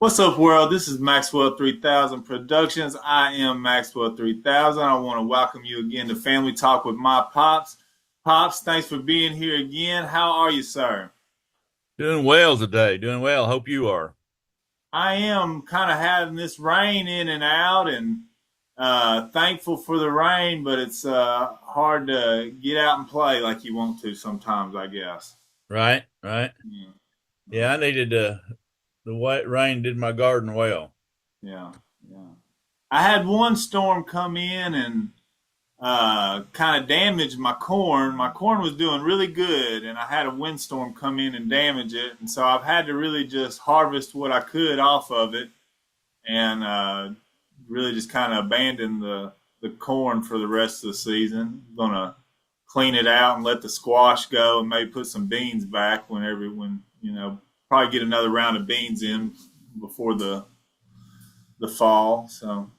What's up, world? This is Maxwell 3000 Productions. I am Maxwell 3000. I want to welcome you again to Family Talk with my pops. Pops, thanks for being here again. How are you, sir? Doing well today. Doing well. Hope you are. I am kind of having this rain in and out and thankful for the rain, but it's hard to get out and play like you want to sometimes, I guess. Right, right. Yeah, Yeah, I needed the white rain did my garden well. yeah, yeah. I had one storm come in and kind of damaged my corn. My corn was doing really good, and I had a windstorm come in and damage it. And so I've had to really just harvest what I could off of it, and really just kind of abandon the corn for the rest of the season. I'm gonna clean it out and let the squash go, and maybe put some beans back when probably get another round of beans in before the fall. So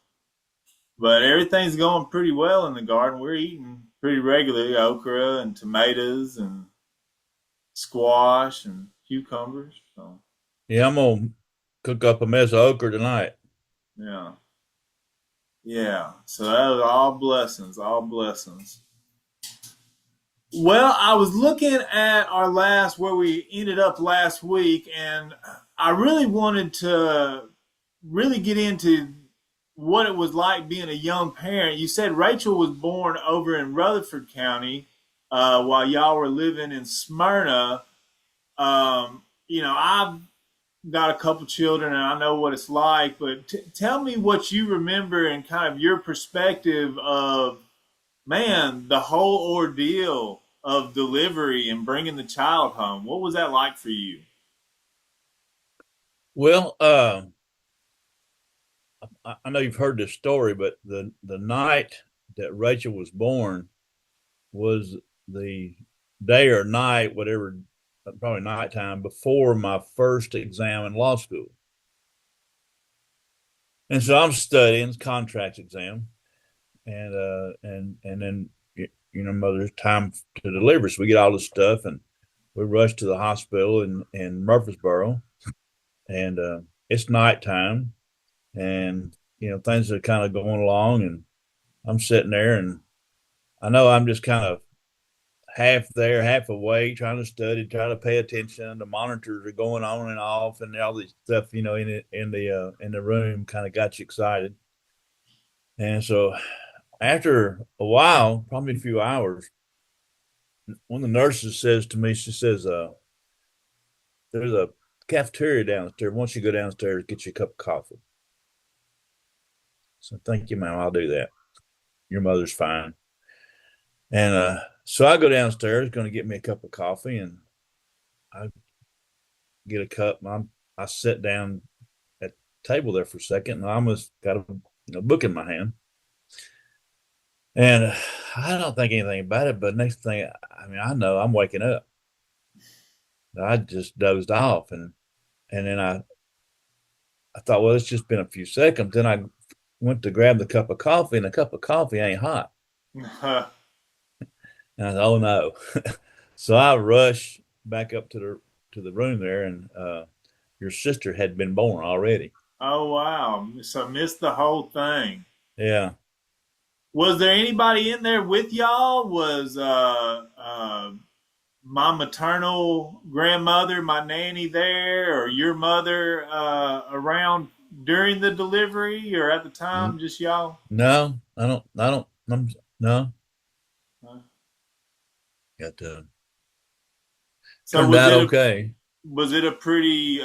but everything's going pretty well in the garden. We're eating pretty regularly okra and tomatoes and squash and cucumbers. So Yeah, I'm gonna cook up a mess of okra tonight. yeah, yeah. So that was all blessings, all blessings. Well, I was looking at our last where we ended up last week, and I really wanted to really get into what it was like being a young parent. You said Rachel was born over in Rutherford County while y'all were living in Smyrna. I've got a couple children and I know what it's like, but tell me what you remember and kind of your perspective of, man, the whole ordeal of delivery and bringing the child home. What was that like for you? Well, I know you've heard this story, but the night that Rachel was born was the day or night, whatever, probably nighttime before my first exam in law school. And so I'm studying contracts exam, and then mother's time to deliver. So we get all this stuff and we rush to the hospital in Murfreesboro, and it's nighttime, and things are kind of going along, and I'm sitting there, and I know I'm just kind of half there, half awake, trying to study, trying to pay attention. The monitors are going on and off, and all this stuff, in the room, kind of got you excited. And so after a while, probably a few hours, one of the nurses says to me, she says, "There's a cafeteria downstairs. Once you go downstairs, get you a cup of coffee." So thank you, ma'am. I'll do that. Your mother's fine. And so I go downstairs, going to get me a cup of coffee, and I get a cup. And I sit down at the table there for a second, and I almost got a book in my hand. And I don't think anything about it, but next thing, I mean, I know I'm waking up. I just dozed off, and then I thought, well, it's just been a few seconds. Then I went to grab the cup of coffee, and the cup of coffee ain't hot. And I said, oh no. So I rushed back up to the room there, and your sister had been born already. Oh, wow. So missed the whole thing. Yeah. Was there anybody in there with y'all? Was my maternal grandmother, my nanny there, or your mother around during the delivery or at the time? Just y'all? No, I don't, no, Huh? got So turned out okay. was it a pretty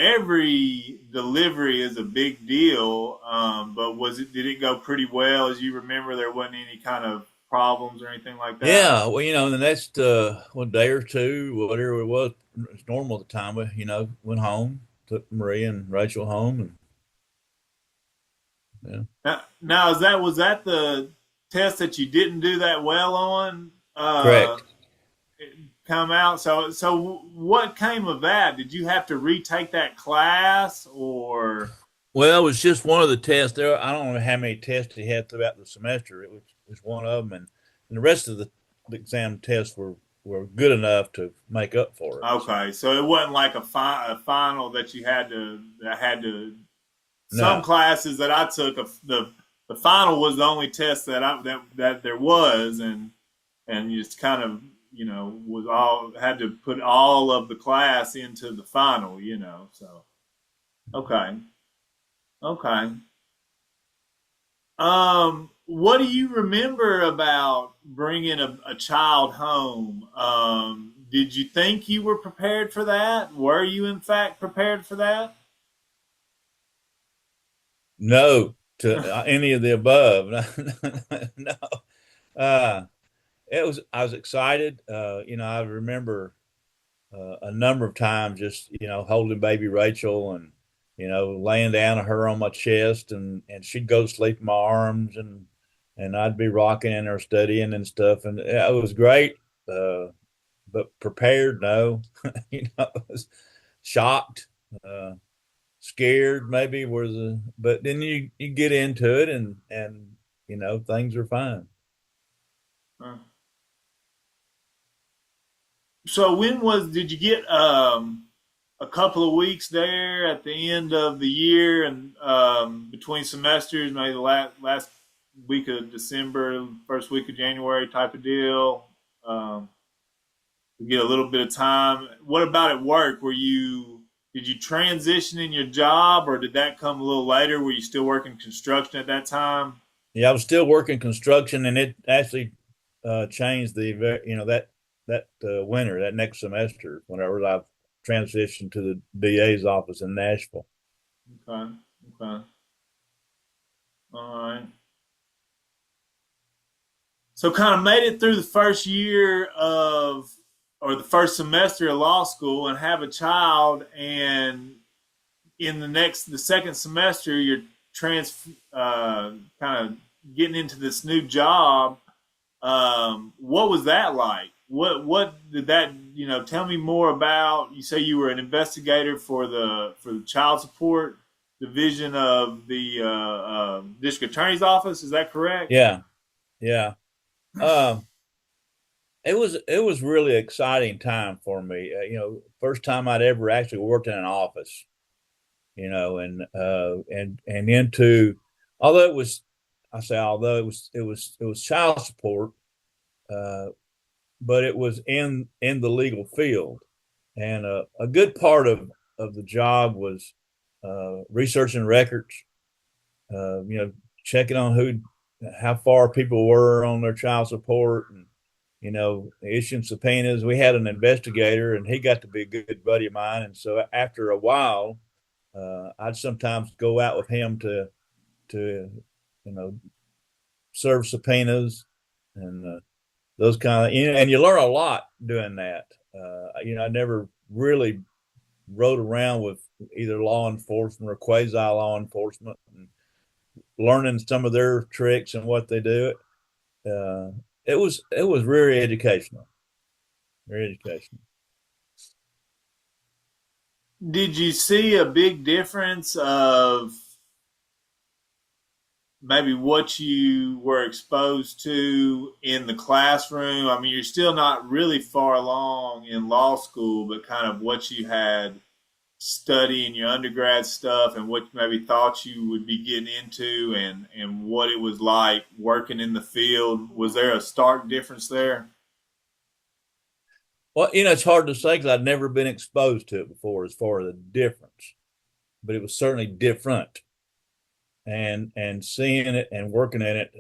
every delivery is a big deal, but did it go pretty well as you remember? There wasn't any kind of problems or anything like that. Yeah. Well, the next, one day or two, whatever it was, it's normal at the time, but, went home, took Maria and Rachel home, and yeah. Now, was that the test that you didn't do that well on? Correct. Come out. So what came of that? Did you have to retake that class or? Well, it was just one of the tests. I don't know how many tests he had throughout the semester. It was one of them, and the rest of the exam tests were were good enough to make up for it. So, Okay, so it wasn't like a final that you had to that had to. Some no, classes that I took, the final was the only test that there was, and you just kind of was all had to put all of the class into the final, So okay, okay. What do you remember about bringing a child home? Did you think you were prepared for that? Were you in fact prepared for that? no to any of the above. No. Uh, I was excited. I remember a number of times just, holding baby Rachel and, laying down her on my chest and she'd go to sleep in my arms and I'd be rocking in her studying and stuff. And yeah, it was great. Uh, but prepared, no, I was shocked, uh, scared maybe but then you get into it and, things are fine. Uh, So did you get a couple of weeks there at the end of the year and between semesters, maybe the last week of December, first week of January type of deal? Um, to get a little bit of time. What about at work? Did you transition in your job, or did that come a little later? Were you still working construction at that time? Yeah, I was still working construction, and it actually changed that winter, that next semester, whenever I transitioned to the DA's office in Nashville. Okay, okay, all right. So kind of made it through the first year or the first semester of law school and have a child, and in the second semester, you're kind of getting into this new job. What was that like? What did that Tell me more about. You say you were an investigator for the child support division of the district attorney's office. Is that correct? Yeah, yeah. Um, it was really exciting time for me. First time I'd ever actually worked in an office. And into although it was, I say although it was child support, uh, but it was in the legal field, and a good part of the job was researching records, checking on how far people were on their child support, and issuing subpoenas. We had an investigator, and he got to be a good buddy of mine, and so after a while, I'd sometimes go out with him to you know serve subpoenas and those kind of, and you learn a lot doing that. I never really rode around with either law enforcement or quasi law enforcement, and learning some of their tricks and what they do. Uh, it was very educational, very educational. Did you see a big difference of maybe what you were exposed to in the classroom? I mean, you're still not really far along in law school, but kind of what you had studying your undergrad stuff and what you maybe thought you would be getting into and what it was like working in the field. Was there a stark difference there? Well, it's hard to say because I'd never been exposed to it before as far as the difference, but it was certainly different. And seeing it and working in it,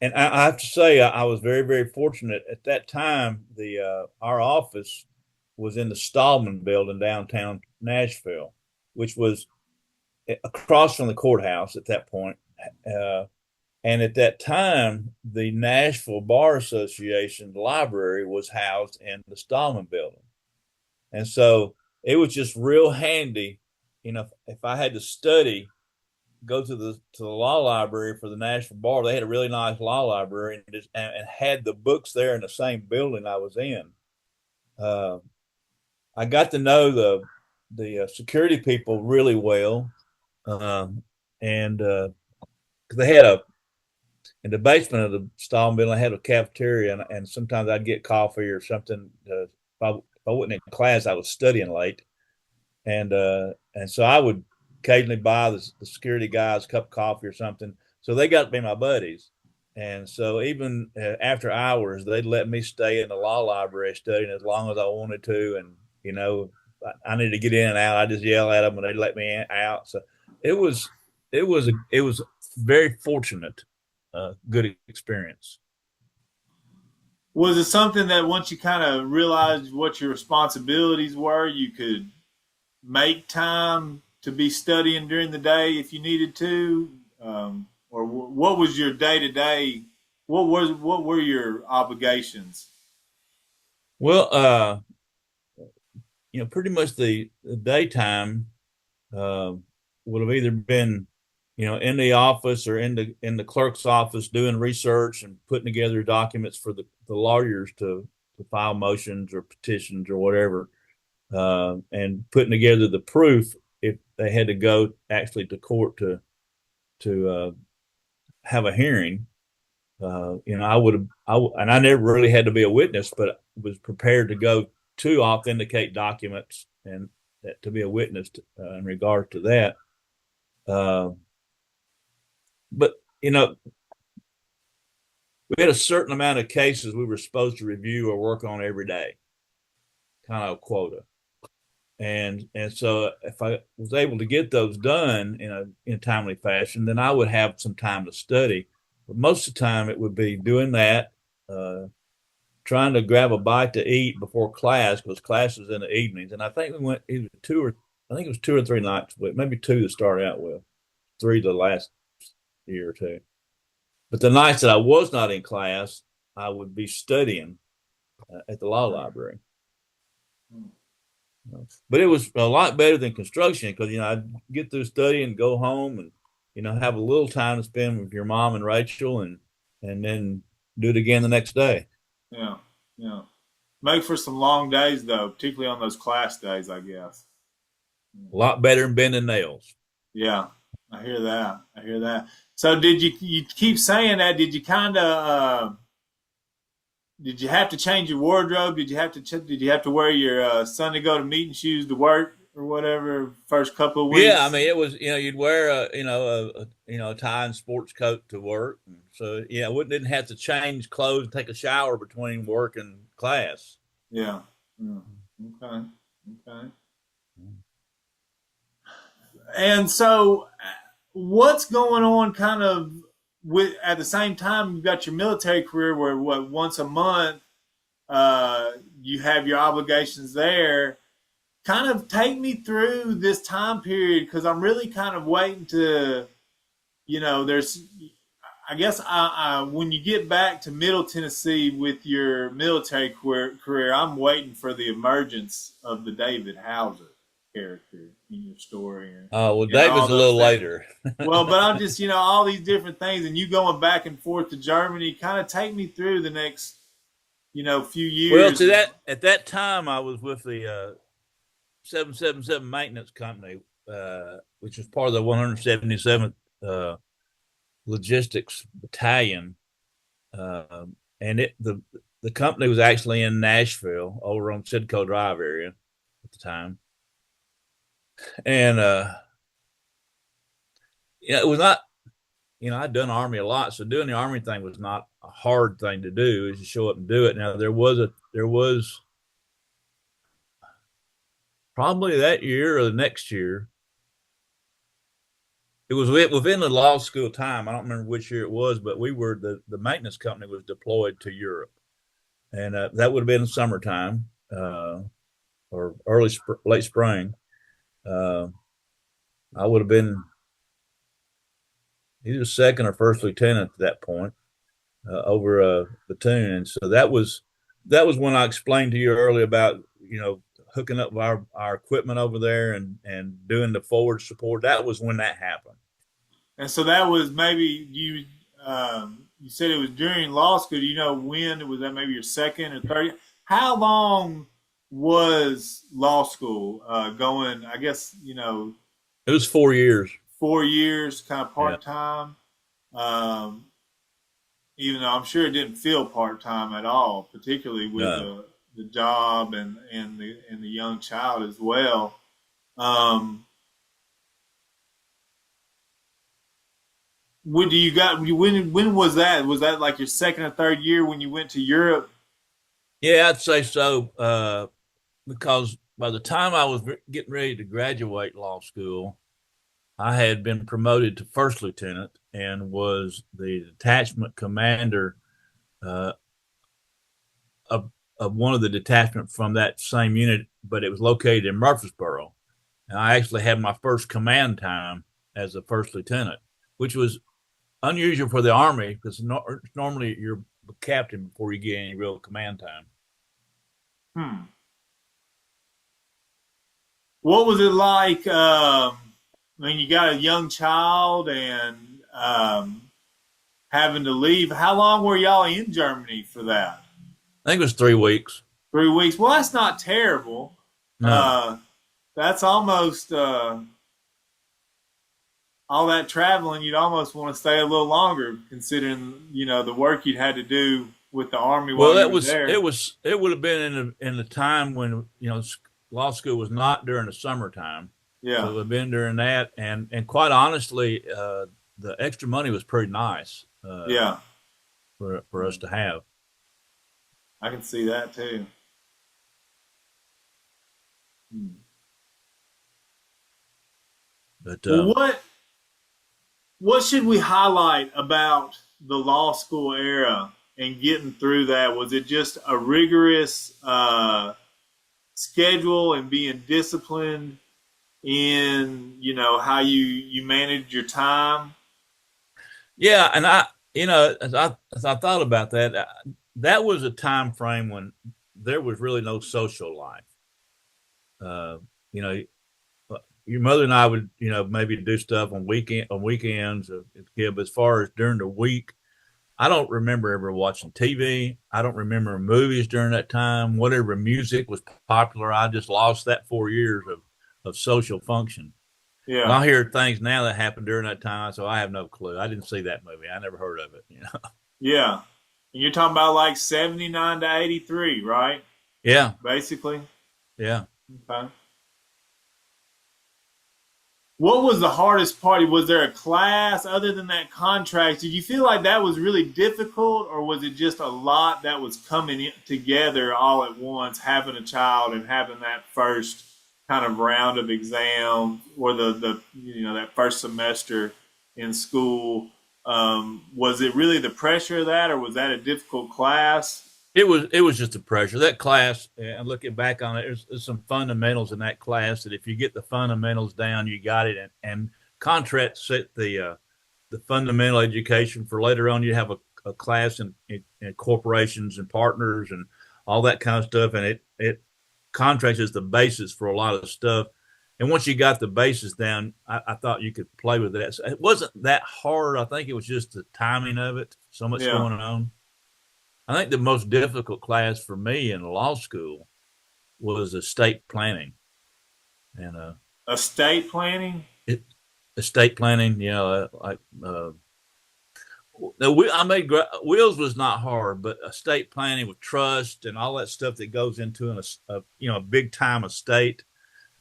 and I have to say I was very, very fortunate at that time. The Our office was in the Stallman building downtown Nashville, which was across from the courthouse at that point. Uh, and at that time, the Nashville Bar Association library was housed in the Stallman building. And so it was just real handy, if I had to study, go to the law library for the Nashville Bar. They had a really nice law library and had the books there in the same building I was in. Uh, I got to know the security people really well, and they had in the basement of the Stalin building, I had a cafeteria, and sometimes I'd get coffee or something. If I wasn't in class, I was studying late, and so I would occasionally buy the security guys a cup of coffee or something. So they got to be my buddies, and so even after hours, they'd let me stay in the law library studying as long as I wanted to, and I needed to get in and out. I just yell at them, and they'd let me out. So it was it was very fortunate, good experience. Was it something that once you kind of realized what your responsibilities were, you could make time to be studying during the day if you needed to, or what was your day to day? What were your obligations? Well, pretty much the daytime uh, would have either been, in the office or in the clerk's office doing research and putting together documents for the lawyers to file motions or petitions or whatever, and putting together the proof if they had to go actually to court to have a hearing. I would have, and I never really had to be a witness, but was prepared to go to authenticate documents and to be a witness in regard to that. Uh, but we had a certain amount of cases we were supposed to review or work on every day, kind of a quota. And so if I was able to get those done in a timely fashion, then I would have some time to study. But most of the time, it would be doing that, trying to grab a bite to eat before class because class was in the evenings. And I think we went either I think it was 2 or 3 nights, but maybe 2 to start out with, 3 the last year or two. But the nights that I was not in class, I would be studying at the law library. But it was a lot better than construction because I'd get through studying, go home, and have a little time to spend with your mom and Rachel, and then do it again the next day. Yeah, yeah. Make for some long days though, particularly on those class days, I guess. A lot better than bending nails. Yeah, I hear that. I hear that. So did you keep saying that? Did you kind of did you have to change your wardrobe? Did you have to wear your Sunday go to meeting shoes to work or whatever first couple of Yeah, I weeks? mean, it was you'd wear a tie and sports coat to work, so yeah, we didn't have to change clothes and take a shower between work and class. Yeah. Yeah. Okay. Okay. And so, what's going on kind of with at the same time you've got your military career where what once a month you have your obligations there. Kind of take me through this time period because I'm really kind of waiting to, there's, I guess when you get back to Middle Tennessee with your military career, I'm waiting for the emergence of the David Hauser character in your story Well, and all David's a those little things. later. Well, but I'm just, all these different things and you going back and forth to Germany, kind of take me through the next, few Well, years. to that at that time, I was with the 777 maintenance company, which was part of the 177th Logistics Battalion, and the company was actually in Nashville, over on Sidco Drive area at the time, and it was not. I'd done Army a lot, so doing the Army thing was not a hard thing to do. Is to show up and do it. Now there was probably that year or the next year. It was within the law school time. I don't remember which year it was, but we were the maintenance company was deployed to Europe, and that would have been summertime or late spring. Uh, I would have been either second or first lieutenant at that point over a platoon, and so that was when I explained to you earlier about hooking up our equipment over there and doing the forward support. That was when that happened. And so that was maybe you said it was during law school. Do you know when? Was that maybe your second or third? How long was law school going? I guess, It was 4 years. 4 years, kind of Yeah. part time. Um, even though I'm sure it didn't feel part time at all, particularly with No. the job and the young child as well. Um, when do you got when was that? Was that like your second or third year when you went to Europe? Yeah, I'd say so. Because by the time I was getting ready to graduate law school, I had been promoted to first lieutenant and was the detachment commander uh, of, of one of the detachment from that same unit, but it was located in Murfreesboro. And I actually had my first command time as a first lieutenant, which was unusual for the Army because normally you're a captain before you get any real command time. Hmm. What was it like? When you got a young child and having to leave. How long were y'all in Germany for that? I think it was 3 weeks. 3 weeks. Well, that's not terrible. No. Uh, that's almost all that traveling. You'd almost want to stay a little longer, considering the work you'd had to do with the army Well, while you that were was there. it would have been in the time when law school was not during the summertime, so it Yeah, would have been during that. And quite honestly, the extra money was pretty nice yeah. for us to have. I can see that too. Hmm. But Well, what should we highlight about the law school era and getting through that? Was it just a rigorous schedule and being disciplined in how you manage your time? yeah, and as I thought about that, that was a time frame when there was really no social life. Uh, you know, your mother and I would, maybe do stuff on weekends, but as far as during the week, I don't remember ever watching TV. I don't remember movies during that time. Whatever music was popular, I just lost that 4 years of social function. And Yeah, I'll hear things now that happened during that time, so I have no clue. I didn't see that movie. I never heard of it. yeah. And you're talking about like 79 to 83, right? Yeah, Basically. yeah. Okay. What was the hardest part? Was there a class other than that contract? Did you feel like that was really difficult, or was it just a lot that was coming together all at once, having a child and having that first kind of round of exams, or the that first semester in school? Was it really the pressure of that, or was that a difficult class? It was just a pressure. That class, and looking back on it, there's some fundamentals in that class that if you get the fundamentals down, you got it. And contracts set the fundamental education for later on. You have a class in corporations and partners and all that kind of stuff, and it contracts is the basis for a lot of stuff. And once you got the basis down, I thought you could play with that. So it wasn't that hard. I think it was just the timing of it. So much Yeah, going on. I think the most difficult class for me in law school was estate planning, and estate planning. it, estate planning. Like I made wills was not hard, but estate planning with trust and all that stuff that goes into a big time estate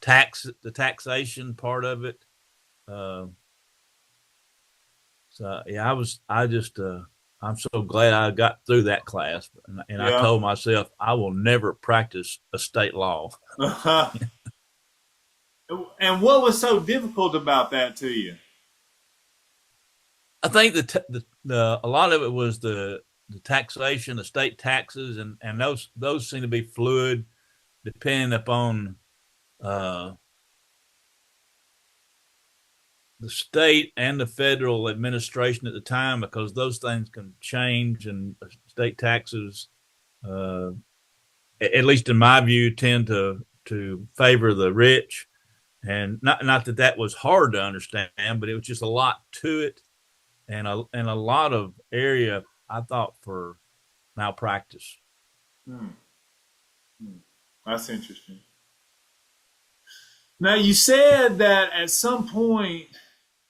the taxation part of it. Uh, so yeah, I just I'm so glad I got through that class, and I Yeah. told myself I will never practice estate law. And what was so difficult about that to you? I think the a lot of it was the taxation, the state taxes, and those seem to be fluid depending upon uh, the state and the federal administration at the time, because those things can change, and state taxes, uh, at least in my view, tend to favor the rich. And not that that was hard to understand, but it was just a lot to it, and a lot of area I thought for malpractice. Hmm. Hmm. That's interesting. Now, you said that at some point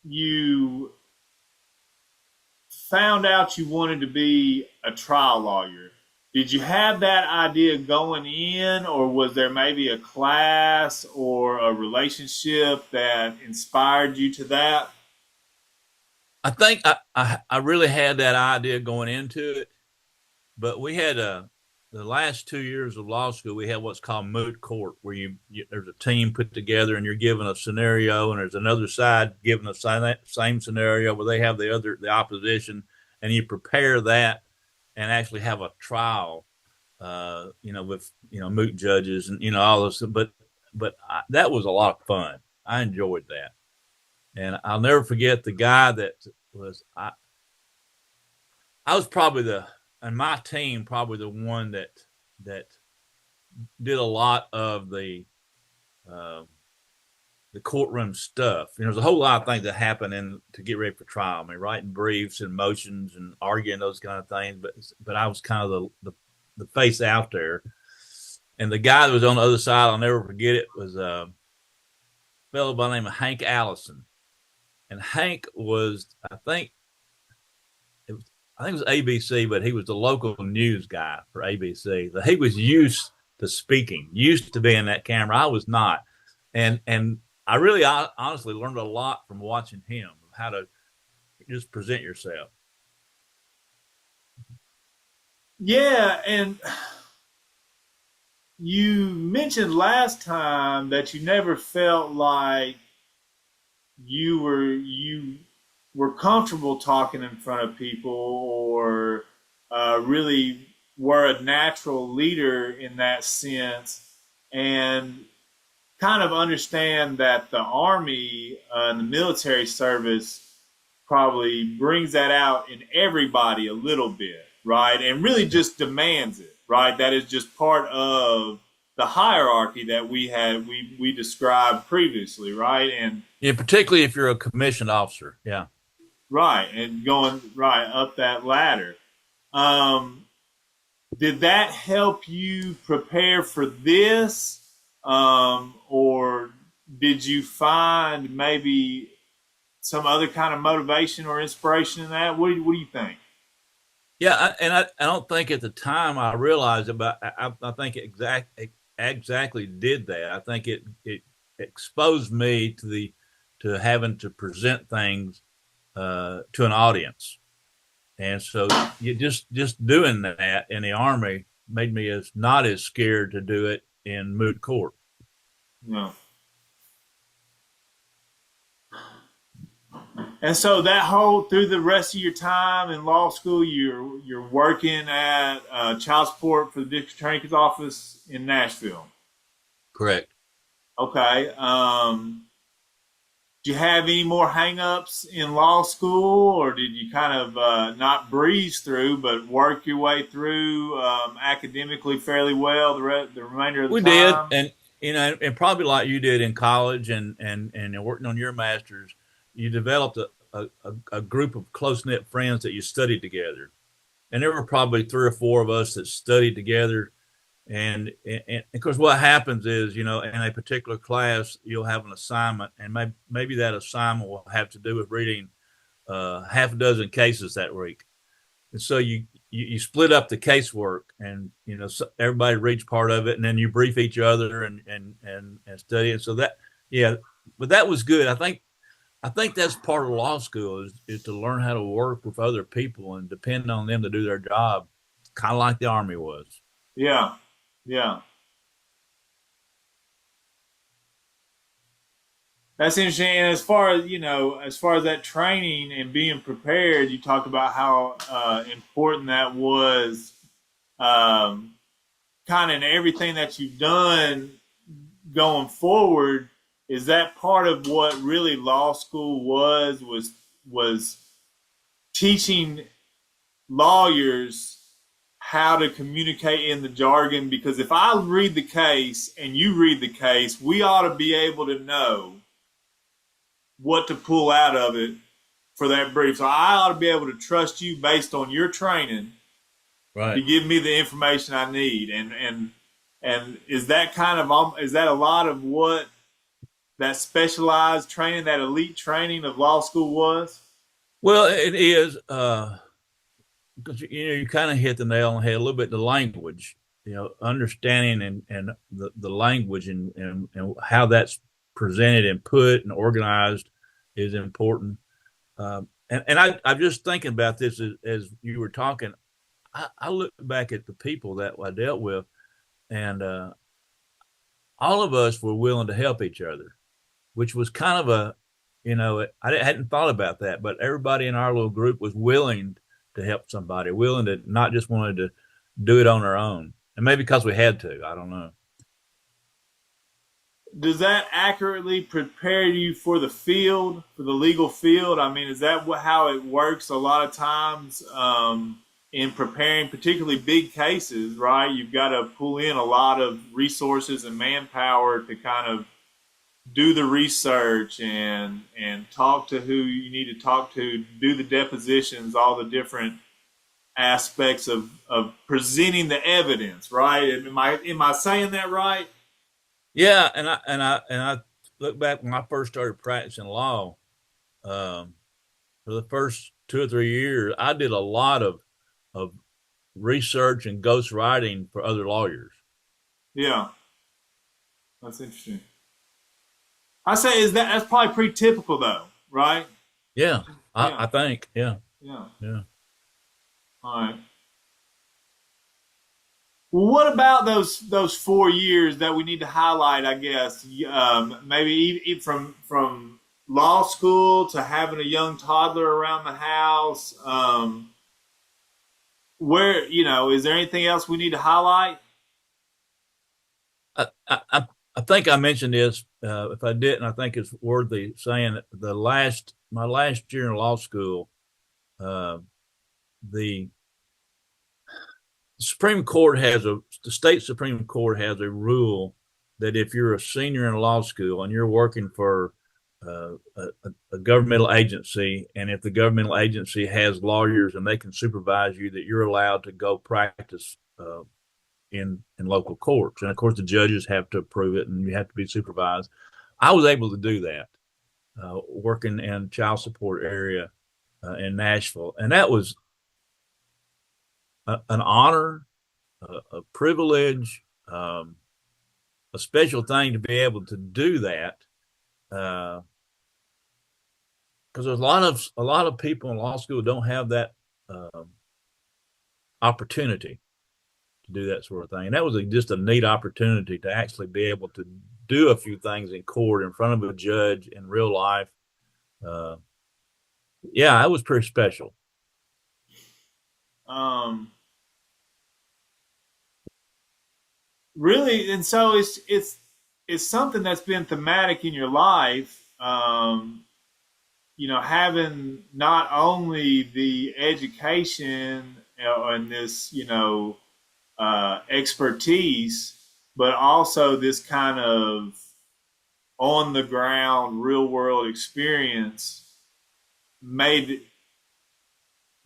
you found out you wanted to be a trial lawyer, did you have that idea going in, or was there maybe a class or a relationship that inspired you to that? I think I really had that idea going into it, but we had the last 2 years of law school, we had what's called moot court, where there's a team put together and you're given a scenario, and there's another side given the same scenario where they have the opposition, and you prepare that and actually have a trial, with moot judges and all this. But that was a lot of fun. I enjoyed that, and I'll never forget the guy that was I was probably and my team probably the one that did a lot of the courtroom stuff. There's a whole lot of things that happen to get ready for trial. I mean, writing briefs and motions and arguing those kind of things. But I was kind of the face out there. And the guy that was on the other side, I'll never forget it, was a fellow by the name of Hank Allison. And Hank was, I think it was ABC, but he was the local news guy for ABC. So he was used to speaking, used to being that camera. I was not. And I really honestly learned a lot from watching him, how to just present yourself. Yeah, and you mentioned last time that you never felt like you were comfortable talking in front of people, or really were a natural leader in that sense, and kind of understand that the Army and the military service probably brings that out in everybody a little bit, right? And really just demands it, right? That is just part of the hierarchy that we described previously, right? And yeah, particularly if you're a commissioned officer. Yeah. right, and going right up that ladder. Did that help you prepare for this? Or did you find maybe some other kind of motivation or inspiration in that? What do you think? Yeah, I don't think at the time I realized about. I think exactly did that. I think it exposed me to having to present things to an audience, and so you just doing that in the Army made me not as scared to do it in moot court. Yeah. And so that whole through the rest of your time in law school, you're working at child support for the district attorney's office in Nashville. Correct. Okay. Do you have any more hangups in law school, or did you kind of not breeze through, but work your way through academically fairly well the remainder of the time? We did, and probably like you did in college, and working on your master's, you developed a group of close knit friends that you studied together, and there were probably 3 or 4 of us that studied together. And of course, what happens is, in a particular class, you'll have an assignment, and maybe that assignment will have to do with reading half a dozen cases that week. And so you split up the casework, and so everybody reads part of it, and then you brief each other and study it. So but that was good. I think that's part of law school is to learn how to work with other people and depend on them to do their job, kind of like the Army was. Yeah. Yeah. That's interesting. And as far as that training and being prepared, you talked about how important that was, kind of in everything that you've done going forward. Is that part of what really law school was teaching lawyers how to communicate in the jargon? Because if I read the case and you read the case, we ought to be able to know what to pull out of it for that brief. So I ought to be able to trust you based on your training, right, to give me the information I need. And is that is that a lot of what that specialized training, that elite training of law school was? Well, it is because you kind of hit the nail on the head a little bit. The language, understanding and the language and how that's presented and put and organized is important. I'm just thinking about this as you were talking. I look back at the people that I dealt with, and all of us were willing to help each other, which was kind of I hadn't thought about that, but everybody in our little group was willing to help somebody, willing to not just wanted to do it on their own. And maybe because we had to, I don't know. Does that accurately prepare you for the field, for the legal field? I mean, is that how it works a lot of times in preparing, particularly big cases, right? You've got to pull in a lot of resources and manpower to kind of do the research and talk to who you need to talk to, do the depositions, all the different aspects of presenting the evidence, right? Am I saying that right? Yeah, and I look back when I first started practicing law. Um, for the first 2 or 3 years, I did a lot of research and ghostwriting for other lawyers. Yeah, that's interesting. I say is that's probably pretty typical though, right? Yeah, Yeah, I think. Yeah, yeah. yeah. All right. Well, what about those 4 years that we need to highlight? I guess maybe even from law school to having a young toddler around the house. Where is there anything else we need to highlight? I think I mentioned this. If I didn't, I think it's worthy saying. My last year in law school, uh, the the state Supreme Court has a rule that if you're a senior in law school and you're working for a governmental agency, and if the governmental agency has lawyers and they can supervise you, that you're allowed to go practice in local courts. And of course, the judges have to approve it, and you have to be supervised. I was able to do that working in child support area in Nashville, and that was an honor, a privilege, a special thing to be able to do that. Because there's a lot of people in law school don't have that opportunity to do that sort of thing. And that was just a neat opportunity to actually be able to do a few things in court in front of a judge in real life. Uh, yeah, it was pretty special. Um, really, and so it's something that's been thematic in your life. Having not only the education and this, expertise, but also this kind of on the ground, real world experience made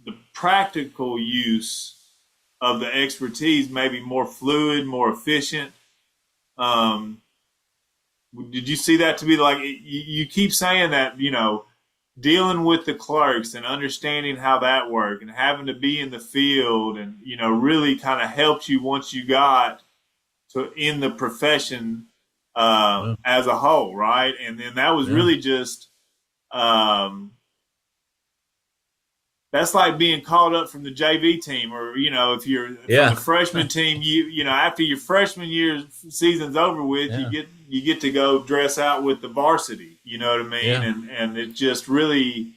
the practical use of the expertise maybe more fluid, more efficient. Um, did you see that to be like you keep saying that dealing with the clerks and understanding how that worked and having to be in the field and really kind of helped you once you got to in the profession Yeah, as a whole, right? And then that was yeah, really just um, that's like being called up from the JV team, or if you're from the yeah, freshman team, after your freshman year season's over with, yeah, you get to go dress out with the varsity. You know what I mean? yeah. And it just really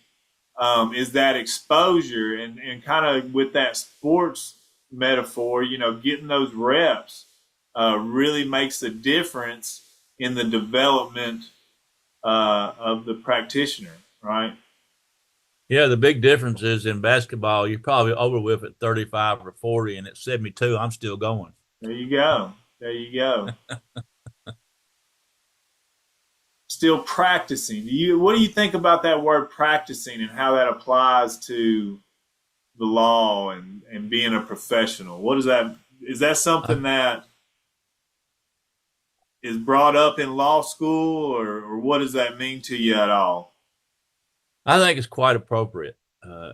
is that exposure and kind of with that sports metaphor, getting those reps really makes a difference in the development of the practitioner, right? Yeah, the big difference is in basketball, you're probably over with at 35 or 40, and at 72, I'm still going. There you go. There you go. Still practicing. What do you think about that word practicing and how that applies to the law and being a professional? What is that I, something that is brought up in law school or what does that mean to you at all? I think it's quite appropriate.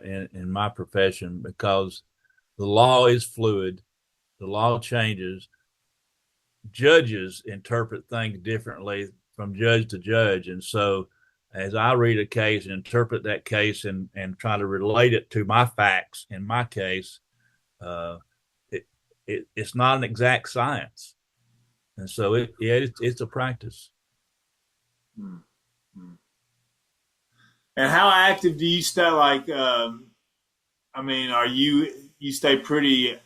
in my profession because the law is fluid, the law changes, judges interpret things differently from judge to judge, and so as I read a case and interpret that case and try to relate it to my facts in my case, uh, it's not an exact science, and so it's a practice. Mm-hmm. And how active do you stay? Like, I mean, are you stay pretty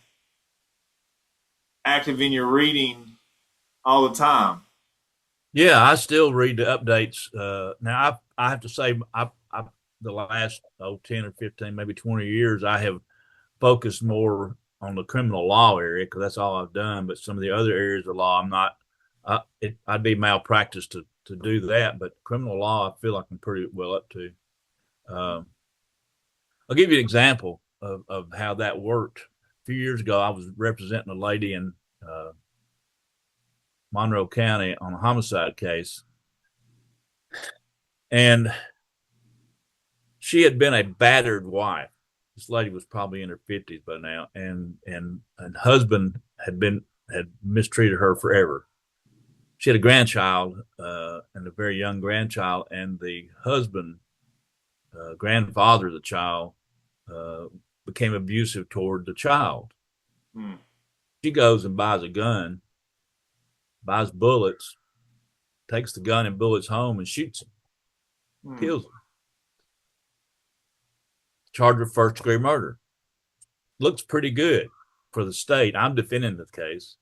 active in your reading all the time? Yeah, I still read the updates. Now, I have to say, the last 10 or 15, maybe 20 years, I have focused more on the criminal law area because that's all I've done. But some of the other areas of law, I'm not. I'd be malpractice to do that. But criminal law, I feel like I'm pretty well up to. Um, I'll give you an example of how that worked. A few years ago, I was representing a lady in Monroe County on a homicide case, and she had been a battered wife. This lady was probably in her 50s by now, and husband had mistreated her forever. She had a grandchild, and a very young grandchild, and the husband, grandfather of the child, uh, became abusive toward the child. Hmm. She goes and buys a gun, buys bullets, takes the gun and bullets home and shoots him, Hmm. kills him. Charged with first degree murder. Looks pretty good for the state. I'm defending the case.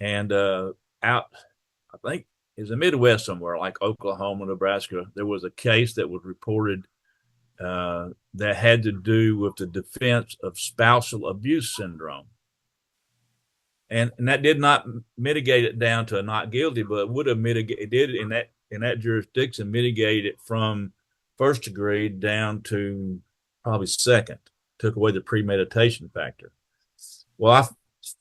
And out, I think, is the Midwest somewhere, like Oklahoma, Nebraska, there was a case that was reported that had to do with the defense of spousal abuse syndrome. And that did not mitigate it down to a not guilty, but it would have mitigated. It did in that jurisdiction mitigate it from first degree down to probably second. Took away the premeditation factor. Well, I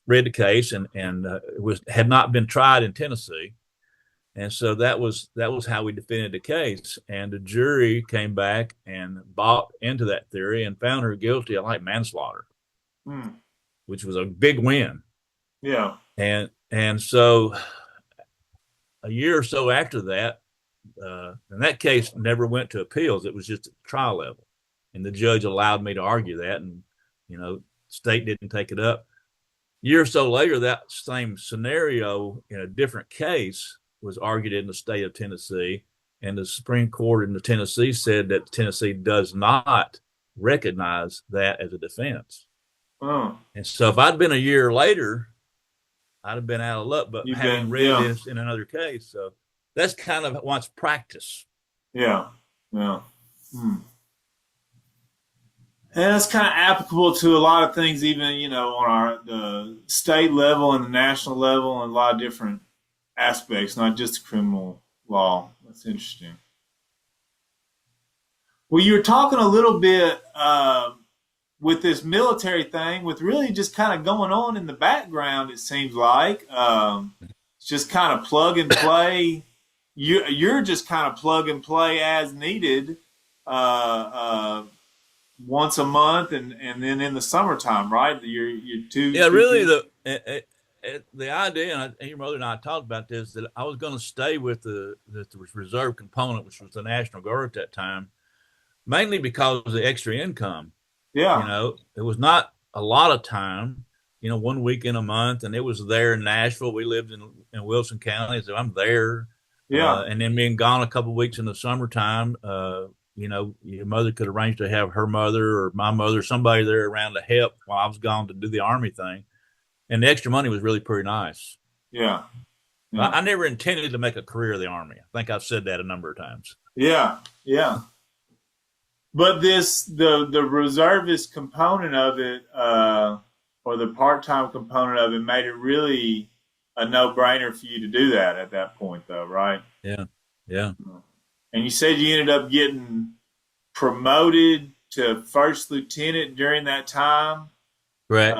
read the case and it was had not been tried in Tennessee, and so that was how we defended the case. And the jury came back and bought into that theory and found her guilty of like manslaughter, Hmm. which was a big win. Yeah. And so a year or so after that, and that case never went to appeals. It was just at trial level, and the judge allowed me to argue that, and state didn't take it up. A year or so later, that same scenario in a different case was argued in the state of Tennessee, and the Supreme Court in the Tennessee said that Tennessee does not recognize that as a defense. Oh. And so if I'd been a year later, I'd have been out of luck, but You've having been, read yeah. this in another case, so that's kind of what's practice. Yeah. Yeah. Hmm. And that's kind of applicable to a lot of things, even on the state level and the national level, and a lot of different aspects, not just criminal law. That's interesting. Well, you were talking a little bit with this military thing, with really just kind of going on in the background. It seems like it's just kind of plug and play. You're just kind of plug and play as needed. Once a month, and then in the summertime, right? You're Yeah, really, the idea, and your mother and I talked about this, that I was going to stay with the reserve component, which was the National Guard at that time, mainly because of the extra income. Yeah. It was not a lot of time, 1 week in a month, and it was there in Nashville. We lived in Wilson County, so I'm there. Yeah. And then being gone a couple of weeks in the summertime, your mother could arrange to have her mother or my mother, somebody there around to help while I was gone to do the Army thing. And the extra money was really pretty nice. Yeah. Yeah. I never intended to make a career of the Army. I think I've said that a number of times. Yeah. Yeah. But the reservist component of it, or the part-time component of it, made it really a no-brainer for you to do that at that point, though, right? Yeah. Yeah. And you said you ended up getting promoted to first lieutenant during that time. Right.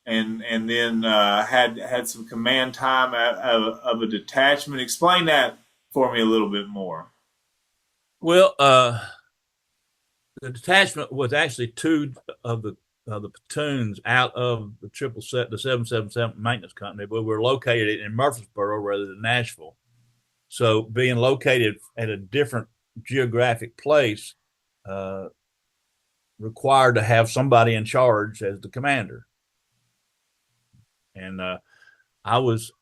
And then had some command time of a detachment. Explain that for me a little bit more. Well, the detachment was actually two of the platoons out of the 777 maintenance company, but we're located in Murfreesboro rather than Nashville. So being located at a different geographic place required to have somebody in charge as the commander. And I was,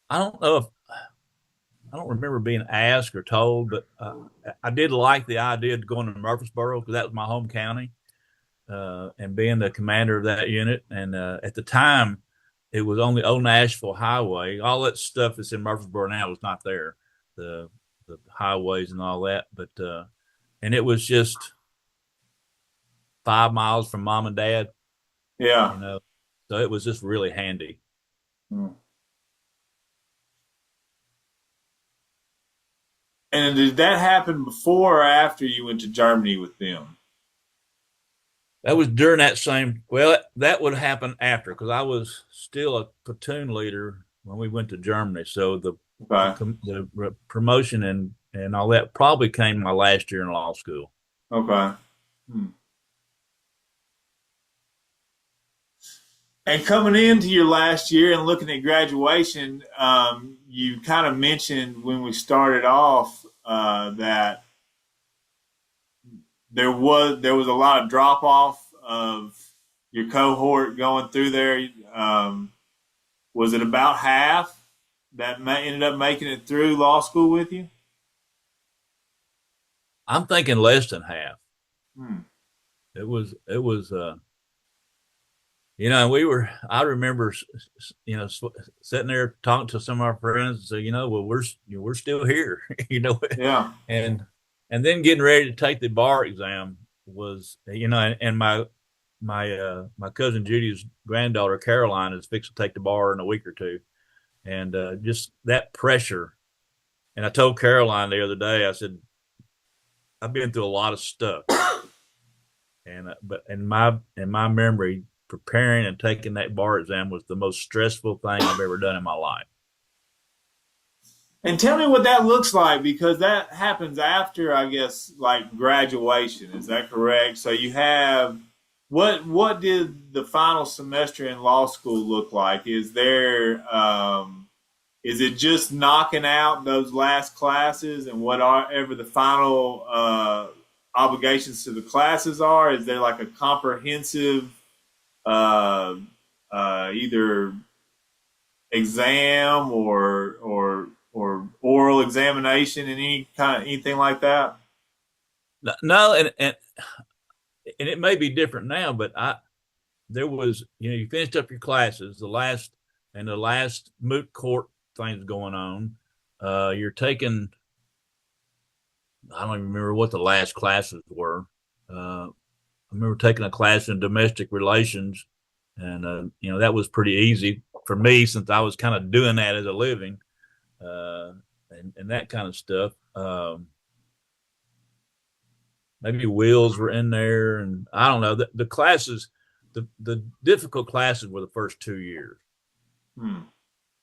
I don't know if, I don't remember being asked or told, but I did like the idea of going to Murfreesboro because that was my home county and being the commander of that unit. And at the time, it was on the old Nashville Highway. All that stuff that's in Murfreesboro now was not there, the highways and all that. But and it was just 5 miles from mom and dad, Yeah. you know, so it was just really handy. Hmm. And did that happen before or after you went to Germany with them? That was during that same. Well, that would happen after because I was still a platoon leader when we went to Germany. So Okay. the promotion and all that probably came my last year in law school. Okay. Hmm. And coming into your last year and looking at graduation, you kind of mentioned when we started off that there was a lot of drop off of your cohort going through there. Was it about half that ended up making it through law school with you? I'm thinking less than half. Hmm. It was we were. I remember sitting there talking to some of our friends and say, well, we're still here, Yeah. and then getting ready to take the bar exam was, and my cousin Judy's granddaughter Caroline is fixed to take the bar in a week or two, and just that pressure. And I told Caroline the other day, I said, I've been through a lot of stuff, and but in my memory, preparing and taking that bar exam was the most stressful thing I've ever done in my life. And tell me what that looks like because that happens after, I guess, like graduation. Is that correct? So you have what did the final semester in law school look like? Is it just knocking out those last classes and whatever the final obligations to the classes are? Is there like a comprehensive uh, either exam or oral examination in anything like that? No, and it may be different now, but there was, you finished up your classes, the last moot court things going on. You're taking, I don't even remember what the last classes were. I remember taking a class in domestic relations, and that was pretty easy for me since I was kind of doing that as a living, and that kind of stuff. Maybe wheels were in there, and I don't know. The classes, the difficult classes were the first 2 years, Hmm.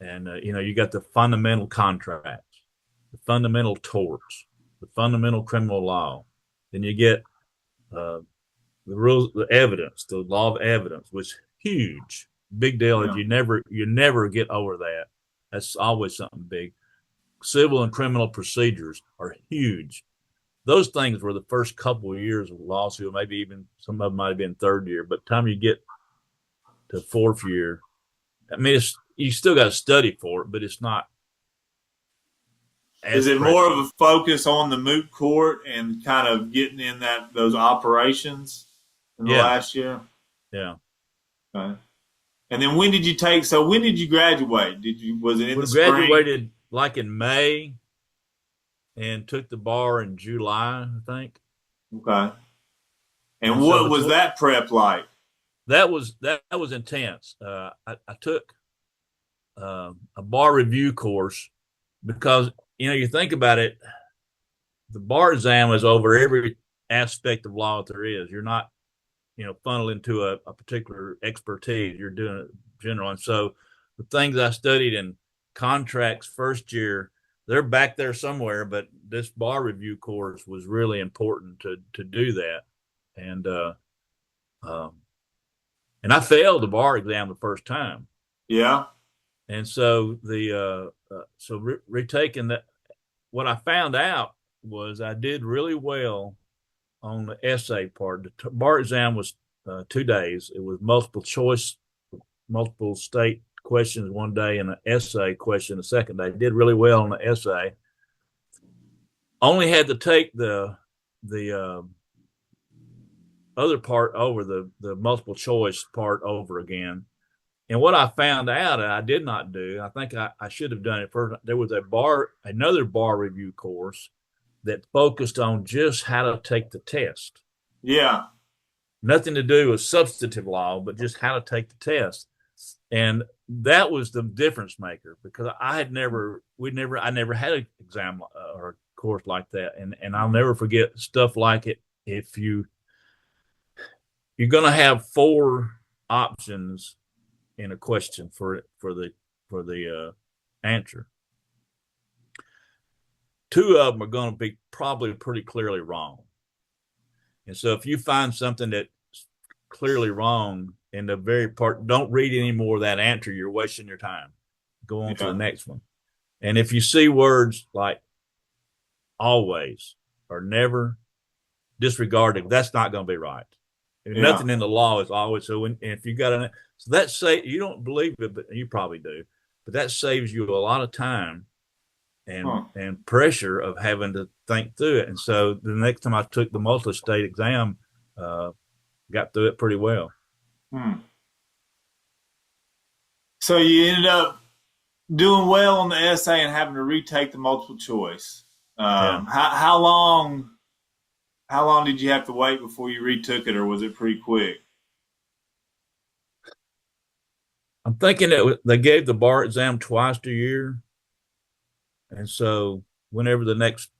and you got the fundamental contracts, the fundamental torts, the fundamental criminal law. Then you get the rules, the evidence, the law of evidence was huge, big deal. That Yeah. you never get over that. That's always something big. Civil and criminal procedures are huge. Those things were the first couple of years of law school, maybe even some of them might have been third year. But the time you get to fourth year, I mean, you still got to study for it, but it's not Is as it more pressure. of a focus on the moot court and kind of getting in those operations in the Yeah, last year? yeah. Okay. And then when did you take? So when did you graduate? Was it in We the spring? graduated like in May and took the bar in July, I think. Okay. And And so what was that prep like? that was intense. I took a bar review course because you think about it, the bar exam is over every aspect of law that there is. You're not funneled into a particular expertise. You're doing it general, and so the things I studied in contracts first year they're back there somewhere, but this bar review course was really important to do that. And um, and I failed the bar exam the first time. Yeah. And so retaking that, what I found out was I did really well on the essay part. The bar exam was 2 days. It was multiple choice, multiple state questions one day, and an essay question the second day. I did really well on the essay. Only had to take the other part over, the multiple choice part over again. And what I found out, and I did not do, I think I should have done it first. There was another bar review course that focused on just how to take the test. Yeah. Nothing to do with substantive law, but just how to take the test. And that was the difference maker, because I never had an exam or a course like that. And I'll never forget stuff like it. If you're going to have 4 options in a question for the answer. 2 of them are going to be probably pretty clearly wrong. And so if you find something that's clearly wrong in the very part, don't read any more of that answer. You're wasting your time. Go on to the next one. And if you see words like always or never, disregarded, that's not going to be right. Nothing in the law is always. So if you got so that you don't believe it, but you probably do. But that saves you a lot of time and pressure of having to think through it. And so the next time I took the multi-state exam, got through it pretty well. So you ended up doing well on the essay and having to retake the multiple choice. How long did you have to wait before you retook it, or was it pretty quick? I'm thinking they gave the bar exam twice a year. And so whenever the next,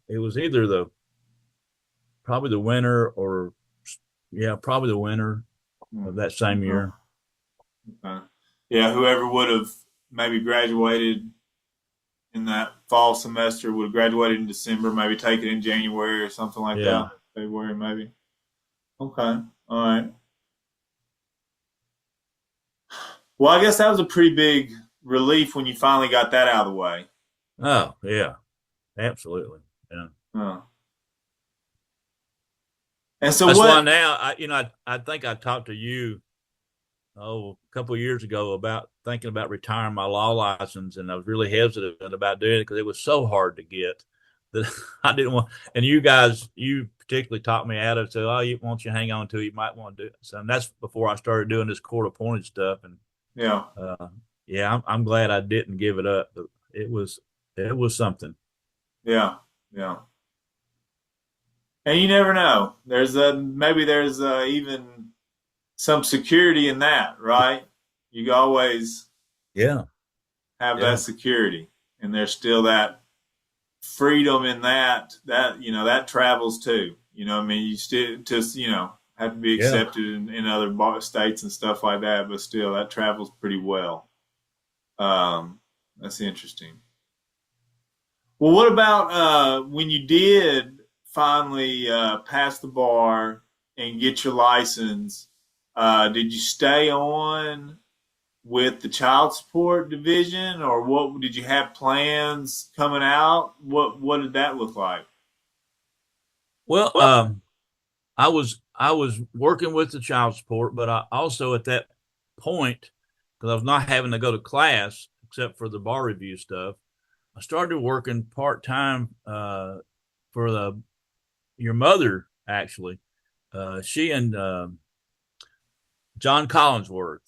it was either probably the winter or, probably the winter of that same year. Okay. Yeah, whoever would have maybe graduated in that fall semester would have graduated in December, maybe take it in January or something like that. February, maybe. Okay. All right. Well, I guess that was a pretty big relief when you finally got that out of the way. Oh, yeah. Absolutely. Yeah. Oh. And so that's why now I think I talked to you a couple of years ago about thinking about retiring my law license, and I was really hesitant about doing it because it was so hard to get that I didn't want. And you particularly talked me out of it. So, why don't you hang on to it? You might want to do it. So, and that's before I started doing this court appointed stuff. And I'm glad I didn't give it up. But it was something. Yeah. And you never know. Maybe there's even some security in that, right? You always have that security, and there's still that freedom in that travels too. I mean, you still just have to be accepted in other states and stuff like that, but still that travels pretty well. That's interesting. Well, what about when you did finally pass the bar and get your license? Did you stay on with the child support division, or what did you have plans coming out? What did that look like? Well, I was working with the child support, but I also at that point, because I was not having to go to class except for the bar review stuff, I started working part-time for your mother, actually. She and John Collinsworth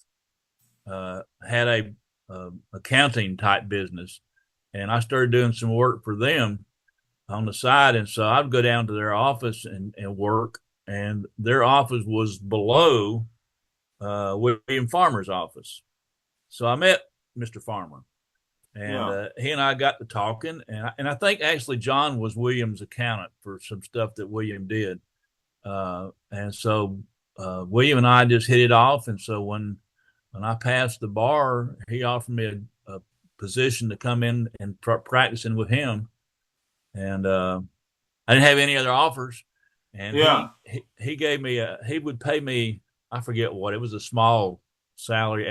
had a accounting type business, and I started doing some work for them on the side. And so I'd go down to their office and work, and their office was below William Farmer's office. So I met Mr. Farmer, and he and I got to talking, and I think actually John was William's accountant for some stuff that William did. And so William and I just hit it off. And so when I passed the bar, he offered me a position to come in and practicing with him, and I didn't have any other offers. And Yeah. he gave me he would pay me, I forget what it was, a small salary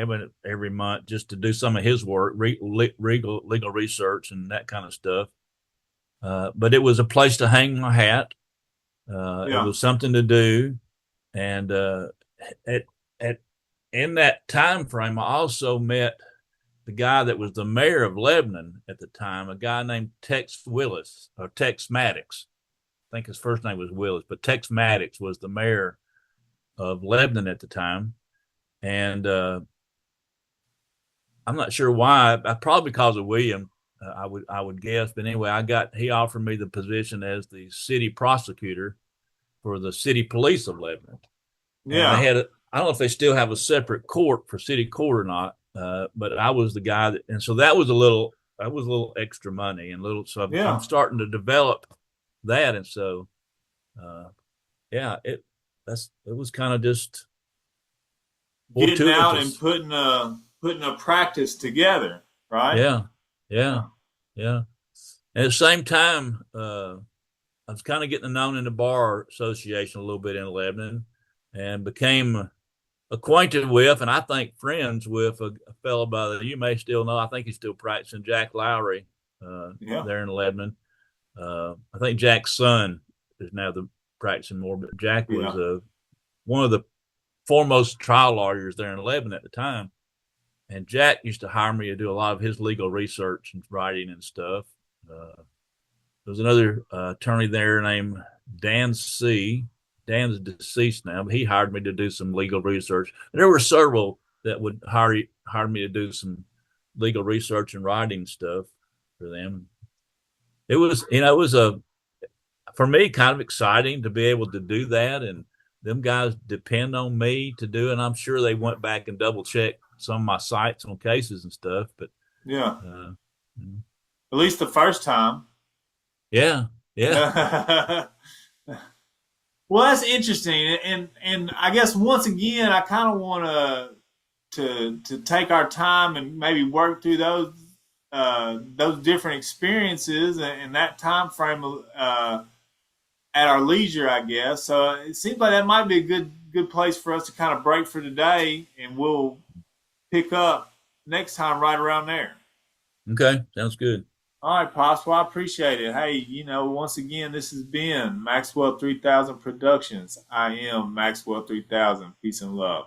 every month just to do some of his work, legal research and that kind of stuff. But it was a place to hang my hat. It Yeah. was something to do, and at at in that time frame, I also met the guy that was the mayor of Lebanon at the time, a guy named Tex Willis or Tex Maddox. I think his first name was Willis, but Tex Maddox was the mayor of Lebanon at the time, and I'm not sure why. Probably because of William. I would guess, but anyway, he offered me the position as the city prosecutor for the city police of Lebanon, and they Yeah. had I don't know if they still have a separate court for city court or not, but I was the guy that, and so that was a little extra money and little. So I'm Yeah. starting to develop that, and so uh, yeah, it was kind of just Getting out and fortuitous. putting a practice together, right? Yeah, yeah, Yeah. yeah. And at the same time, I was kind of getting known in the bar association a little bit in Lebanon, and became acquainted with, and I think friends with, a fellow by the, you may still know, I think he's still practicing, Jack Lowry, Yeah. there in Lebanon. I think Jack's son is now practicing more, but Jack was Yeah. one of the foremost trial lawyers there in Lebanon at the time. And Jack used to hire me to do a lot of his legal research and writing and stuff. There was another attorney there named Dan C. Dan's deceased now, but he hired me to do some legal research. And there were several that would hire me to do some legal research and writing stuff for them. It was for me kind of exciting to be able to do that, and them guys depend on me to do it. And I'm sure they went back and double checked some of my sites on cases and stuff, but Yeah. uh, At least the first time. yeah, yeah, Well, that's interesting, and I guess once again, I kind of want to take our time and maybe work through those different experiences and that time frame at our leisure, I guess. So it seems like that might be a good place for us to kind of break for today, and we'll pick up next time right around there. okay, sounds good. All right, Pops. Well, I appreciate it. Hey, once again, this has been Maxwell 3000 Productions. I am Maxwell 3000. Peace and love.